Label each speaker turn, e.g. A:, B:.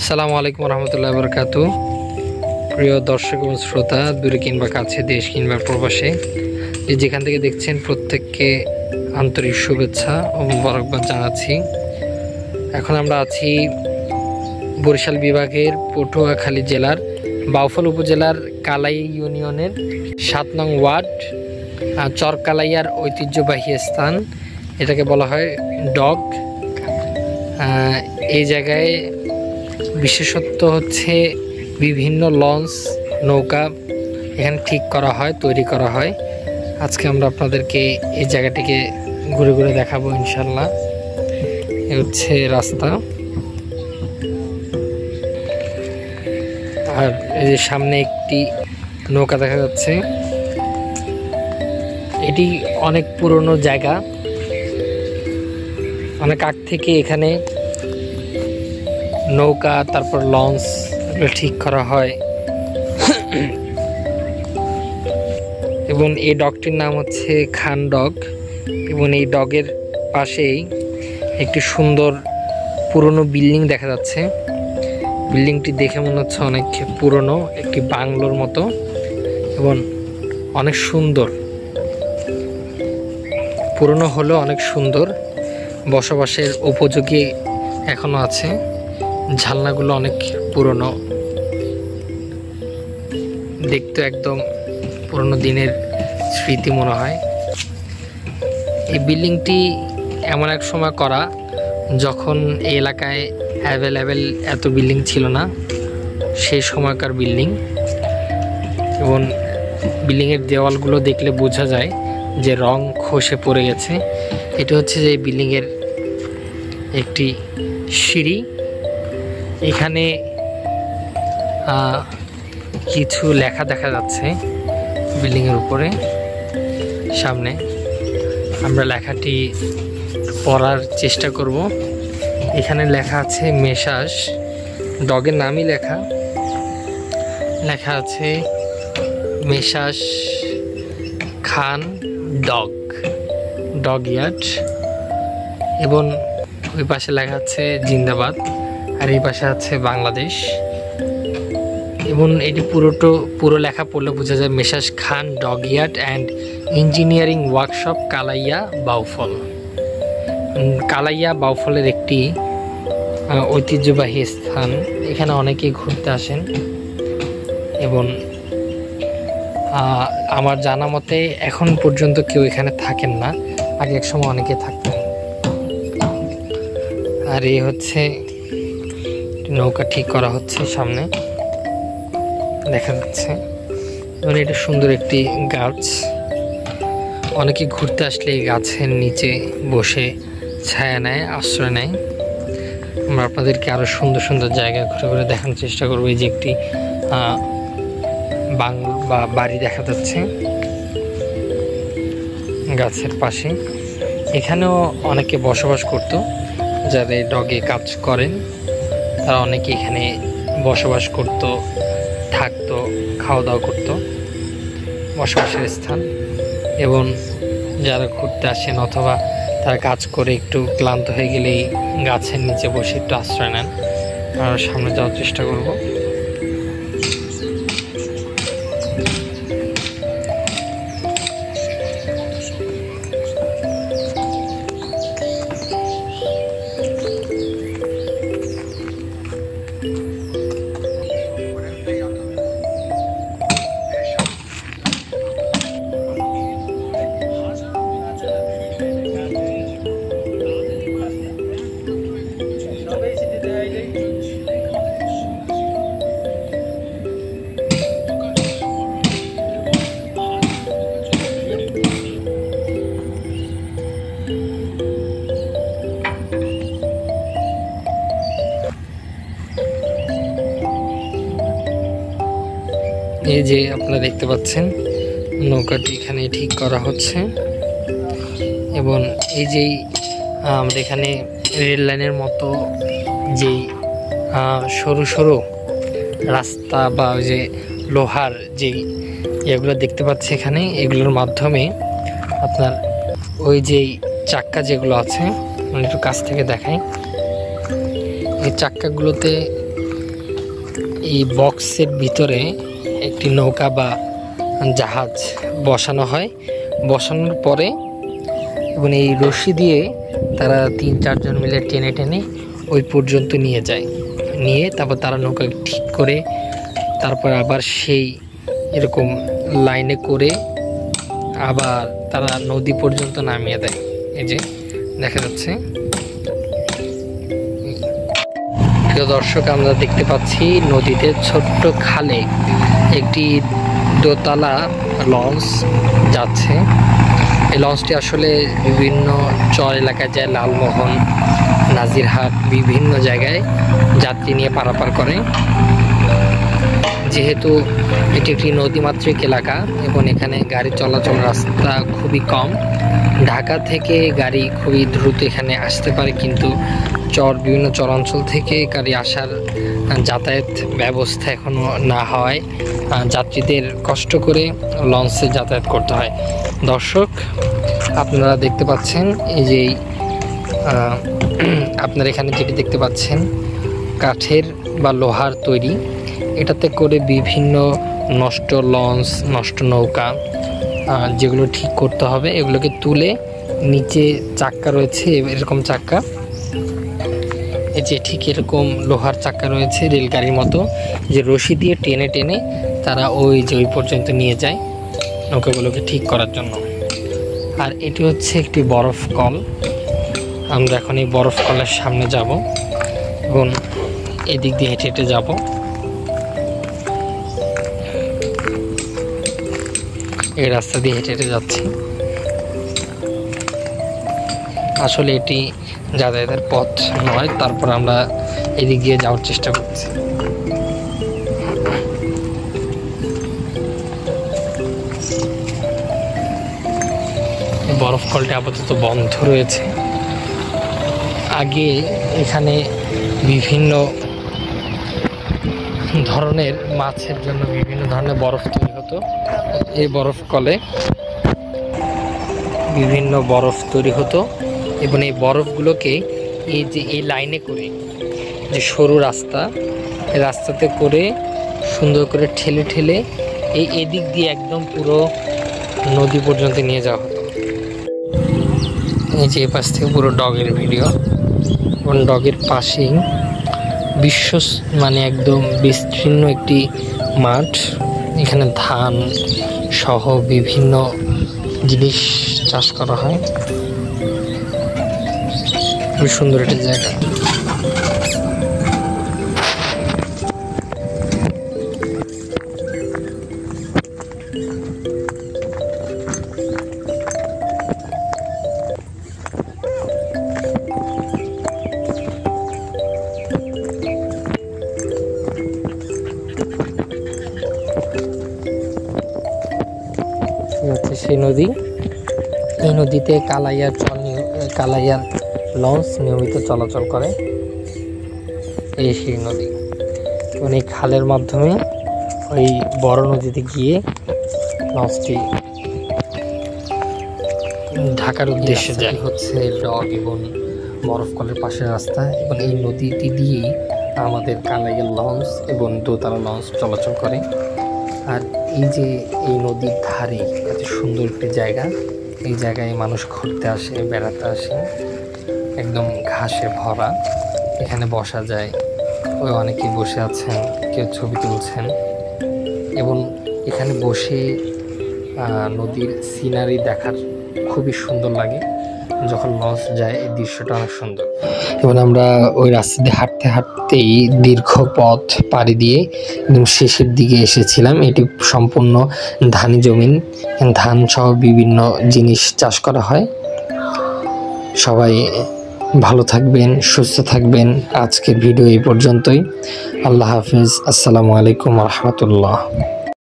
A: আসসালামু আলাইকুম রহমতুল্লাহ বরকাত। প্রিয় দর্শক এবং শ্রোতা, দূরে কিংবা কাছে, দেশ কিংবা প্রবাসে, যেখান থেকে দেখছেন প্রত্যেককে আন্তরিক শুভেচ্ছা ও মোবারকবাদ জানাচ্ছি। এখন আমরা আছি বরিশাল বিভাগের পটুয়াখালী জেলার বাউফল উপজেলার কালাই ইউনিয়নের ৭ নং ওয়ার্ড চরকালাইয়ার ঐতিহ্যবাহী স্থান, এটাকে বলা হয় ডগ। এই জায়গায় বিশেষত্ব হচ্ছে বিভিন্ন লঞ্চ, নৌকা এখানে ঠিক করা হয়, তৈরি করা হয়। আজকে আমরা আপনাদেরকে এই জায়গাটিকে ঘুরে ঘুরে দেখাবো ইনশাল্লাহ। এ হচ্ছে রাস্তা, আর এই যে সামনে একটি নৌকা দেখা যাচ্ছে। এটি অনেক পুরনো জায়গা, অনেক আগ থেকে এখানে নৌকা, তারপর লঞ্চ এগুলো ঠিক করা হয়। এবং এই ডগটির নাম হচ্ছে খান ডগ। এবং এই ডগের পাশেই একটি সুন্দর পুরনো বিল্ডিং দেখা যাচ্ছে। বিল্ডিংটি দেখে মনে হচ্ছে অনেক পুরনো, একটি বাংলোর মতো এবং অনেক সুন্দর। পুরনো হলেও অনেক সুন্দর, বসবাসের উপযোগী এখনো আছে। ঝালনাগুলো অনেক পুরনো, দেখতে একদম পুরনো দিনের স্মৃতি মনে হয়। এই বিল্ডিংটি এমন এক সময় করা যখন এই এলাকায় অ্যাভেলেবেল এত বিল্ডিং ছিল না, সেই সময়কার বিল্ডিং। এবং বিল্ডিংয়ের দেওয়ালগুলো দেখলে বোঝা যায় যে রং খসে পড়ে গেছে। এটা হচ্ছে যে বিল্ডিংয়ের একটি সিঁড়ি। এখানে কিছু লেখা দেখা যাচ্ছে বিল্ডিংয়ের উপরে। সামনে আমরা লেখাটি পড়ার চেষ্টা করব। এখানে লেখা আছে মেসাস, ডগের নামই লেখা আছে মেসাস খান ডগ ইয়ার্ড। এবং ওই পাশে লেখা আছে জিন্দাবাদ, আর এই পাশে আছে বাংলাদেশ। এবং এটি পুরো লেখা পড়লে বোঝা যায় messrs Khan dockyard and engineering workshop Kalaiya Bauphal. Kalaiya বাউফলের একটি ঐতিহ্যবাহী স্থান। এখানে অনেকেই ঘুরতে আসেন এবং আমার জানা মতে এখন পর্যন্ত কেউ এখানে থাকেন না, আগে এক সময় অনেকে থাকতেন। আর এই হচ্ছে নৌকা ঠিক করা হচ্ছে, সামনে দেখা যাচ্ছে। এবং এটা সুন্দর একটি গাছ, অনেকে ঘুরতে আসলে এই গাছের নিচে বসে ছায়া নেয়, আশ্রয় নেয়। আমরা আপনাদেরকে আরও সুন্দর সুন্দর জায়গা ঘুরে ঘুরে দেখানোর চেষ্টা করবো। এই যে একটি বাড়ি দেখা যাচ্ছে গাছের পাশে। এখানেও অনেকে বসবাস করতো, যারা ডগে কাজ করেন তারা অনেকে এখানে বসবাস করতো, থাকতো, খাওয়া দাওয়া করতো, বসবাসের স্থান। এবং যারা ঘুরতে আসেন অথবা তারা কাজ করে একটু ক্লান্ত হয়ে গেলেই গাছের নিচে বসে একটু আশ্রয় নেন। আর সামনে যাওয়ার চেষ্টা করব। এই যে আপনারা দেখতে পাচ্ছেন নৌকাটি এখানে ঠিক করা হচ্ছে। এবং এই যেই আমাদের এখানে রেল লাইনের মতো যেই সরু সরু রাস্তা বা ওই যে লোহার যেই এগুলো দেখতে পাচ্ছি এখানে, এগুলোর মাধ্যমে আপনার ওই যেই চাক্কা যেগুলো আছে, একটু কাছ থেকে দেখাই। এই চাক্কাগুলোতে এই বক্সের ভিতরে একটি নৌকা বা জাহাজ বসানো হয়। বসানোর পরে এবং এই রশি দিয়ে তারা 3-4 জন মিলে টেনে টেনে ওই পর্যন্ত নিয়ে যায়। নিয়ে তারপর তারা নৌকা ঠিক করে তারপর আবার সেই এরকম লাইনে করে আবার তারা নদী পর্যন্ত নামিয়ে দেয়। এই যে দেখা যাচ্ছে। প্রিয় দর্শক, আমরা দেখতে পাচ্ছি নদীতে ছোট্ট খালে একটি দোতলা লঞ্চ যাচ্ছে। এই লঞ্চটি আসলে বিভিন্ন চর এলাকায় যায়, লালমোহন, নাজিরহাট, বিভিন্ন জায়গায় যাত্রী নিয়ে পারাপার করে। যেহেতু এটি একটি নদীমাতৃক এলাকা এবং এখানে গাড়ি চলাচল রাস্তা খুবই কম, ঢাকা থেকে গাড়ি খুবই দ্রুত এখানে আসতে পারে, কিন্তু বিভিন্ন চরাঞ্চল থেকে গাড়ি আসার যাতায়াত ব্যবস্থা এখনও না হওয়ায় যাত্রীদের কষ্ট করে লঞ্চে যাতায়াত করতে হয়। দর্শক, আপনারা দেখতে পাচ্ছেন এই যে আপনারা এখানে যেটি দেখতে পাচ্ছেন কাঠের বা লোহার তৈরি, এটাতে করে বিভিন্ন নষ্ট লঞ্চ, নষ্ট নৌকা যেগুলো ঠিক করতে হবে এগুলোকে তুলে নিচে চাক্কা রয়েছে, এরকম চাক্কা, এই যে ঠিক এরকম লোহার চাক্কা রয়েছে রেলগাড়ির মতো, যে রশি দিয়ে টেনে টেনে তারা ওই পর্যন্ত নিয়ে যায় নৌকাগুলোকে ঠিক করার জন্য। আর এটি হচ্ছে একটি বরফ কল। আমরা এখন এই বরফ কলের সামনে যাব এবং এদিক দিয়ে হেঁটে হেঁটে যাব। এই রাস্তা দিয়ে হেঁটে হেঁটে যাচ্ছি। আসলে এটি যাতায়াতের পথ নয়, তারপর আমরা এদিক দিয়ে যাওয়ার চেষ্টা করছি। বরফ কলটি আপাতত বন্ধ রয়েছে। আগে এখানে বিভিন্ন ধরনের মাছের জন্য বিভিন্ন ধরনের বরফ তৈরি হতো। এই বরফ কলে বিভিন্ন বরফ তৈরি হতো এবং এই বরফগুলোকে এই লাইনে করে, যে সরু রাস্তা, এই রাস্তাতে করে সুন্দর করে ঠেলে ঠেলে এদিক দিয়ে একদম পুরো নদী পর্যন্ত নিয়ে যাওয়া হতো। এই যে পাশ থেকে পুরো ডগের ভিডিও, এবং ডগের পাশেই একদম বিস্তীর্ণ একটি মাঠ। এখানে ধান সহ বিভিন্ন জিনিস চাষ করা হয়। খুব সুন্দর একটি জায়গা। হচ্ছে সেই নদী। এই নদীতে কালাইয়ার লঞ্চ নিয়মিত চলাচল করে। এই সেই নদী, মানে এই খালের মাধ্যমে ওই বড় নদীতে গিয়ে লঞ্চটি ঢাকার উদ্দেশ্যে যায়। হচ্ছে ডগ এবং বরফ কলের পাশের রাস্তা, এবং এই নদীটি দিয়েই আমাদের কালাইয়ার লঞ্চ এবং দোতলা লঞ্চ চলাচল করে। আর এই নদীর ধারে এত সুন্দর একটি জায়গা, এই জায়গায় মানুষ ঘুরতে আসে, বেড়াতে আসে। একদম ঘাসে ভরা, এখানে বসা যায়। ওই অনেকেই বসে আছেন, কেউ ছবি তুলছেন, এবং এখানে বসে নদীর সিনারি দেখার খুবই সুন্দর লাগে। যখন লঞ্চ যায় এই দৃশ্যটা অনেক সুন্দর। এবং আমরা ওই রাস্তা দিয়ে হাঁটতে হাঁটতেই দীর্ঘ পথ পাড়ি দিয়ে একদম শেষের দিকে এসেছিলাম। এটি সম্পূর্ণ ধানি জমিন, ধান সহ বিভিন্ন জিনিস চাষ করা হয়। সবাই ভালো থাকবেন, সুস্থ থাকবেন। আজকের ভিডিও এই পর্যন্তই। আল্লাহ হাফিজ। আসসালামু আলাইকুম রহমতুল্লাহ।